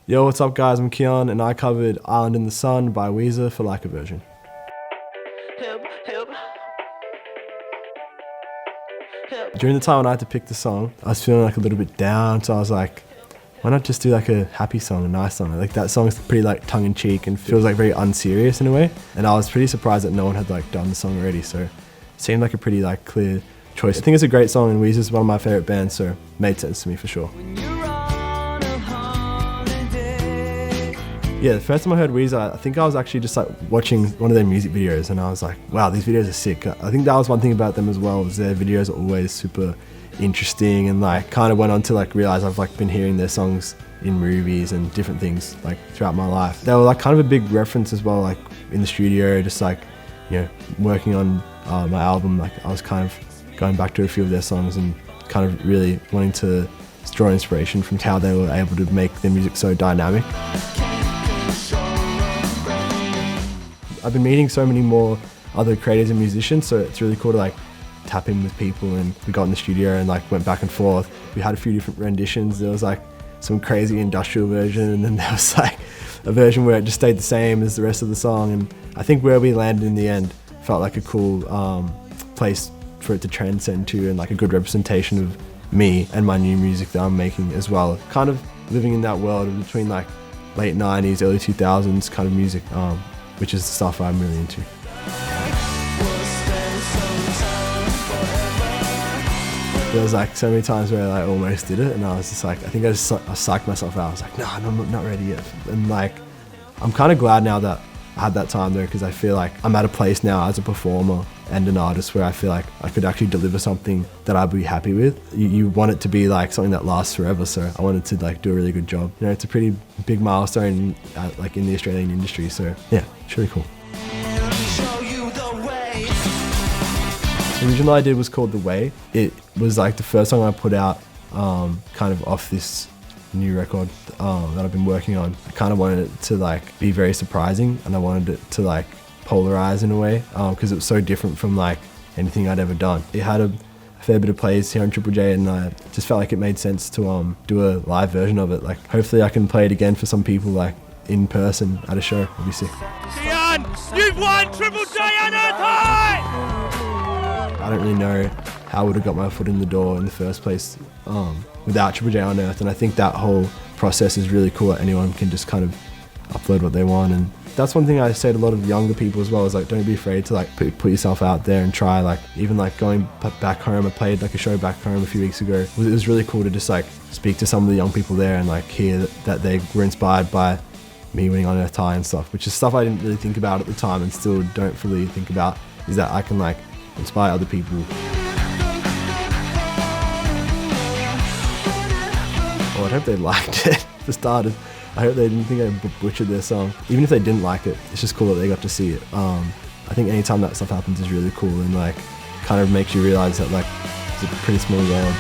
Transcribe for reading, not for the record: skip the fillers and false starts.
Yo, what's up guys, I'm KIAN and I covered Island in the Sun by Weezer for Like a Version. During the time when I had to pick the song, I was feeling like a little bit down, so I was like, why not just do like a happy song, a nice song? Like that song's pretty like tongue-in-cheek and feels like very unserious in a way. And I was pretty surprised that no one had like done the song already, so it seemed like a pretty like clear choice. I think it's a great song and Weezer's one of my favorite bands, so it made sense to me for sure. Yeah, the first time I heard Weezer, I think I was actually just like watching one of their music videos and I was like, wow, these videos are sick. I think that was one thing about them as well, was their videos are always super interesting, and like kind of went on to like realize I've like been hearing their songs in movies and different things like throughout my life. They were like kind of a big reference as well, like in the studio, just like, you know, working on my album, like I was kind of going back to a few of their songs and kind of really wanting to draw inspiration from how they were able to make their music so dynamic. I've been meeting so many more other creators and musicians, so it's really cool to like tap in with people, and we got in the studio and like went back and forth. We had a few different renditions. There was like some crazy industrial version, and then there was like a version where it just stayed the same as the rest of the song, and I think where we landed in the end felt like a cool place for it to transcend to, and like a good representation of me and my new music that I'm making as well. Kind of living in that world between like late 90s, early 2000s kind of music, which is the stuff I'm really into. There was like so many times where I almost did it and I was just like, I think I psyched myself out. I was like, no, I'm not ready yet. And like, I'm kind of glad now that I had that time though, because I feel like I'm at a place now as a performer and an artist where I feel like I could actually deliver something that I'd be happy with. You want it to be like something that lasts forever, so I wanted to like do a really good job. You know, it's a pretty big milestone like in the Australian industry, so yeah, it's really cool. The original I did was called The Way. It was like the first song I put out kind of off this new record that I've been working on. I kind of wanted it to like be very surprising, and I wanted it to like polarize in a way, because it was so different from like anything I'd ever done. It had a fair bit of plays here on Triple J, and I just felt like it made sense to do a live version of it. Like hopefully I can play it again for some people like in person at a show. It'll be sick. KIAN, you've won Triple J and Earth High! I don't really know how I would have got my foot in the door in the first place without Triple J on Earth, and I think that whole process is really cool. That anyone can just kind of upload what they want, and that's one thing I say to a lot of younger people as well, is like, don't be afraid to like put yourself out there and try. Like even like going back home, I played like a show back home a few weeks ago. It was really cool to just like speak to some of the young people there and like hear that they were inspired by me winning on Earth High and stuff, which is stuff I didn't really think about at the time and still don't fully think about, is that I can like inspire other people. Well, I hope they liked it for starters. I hope they didn't think I butchered their song. Even if they didn't like it, it's just cool that they got to see it. I think anytime that stuff happens is really cool, and like kind of makes you realize that like it's a pretty small world.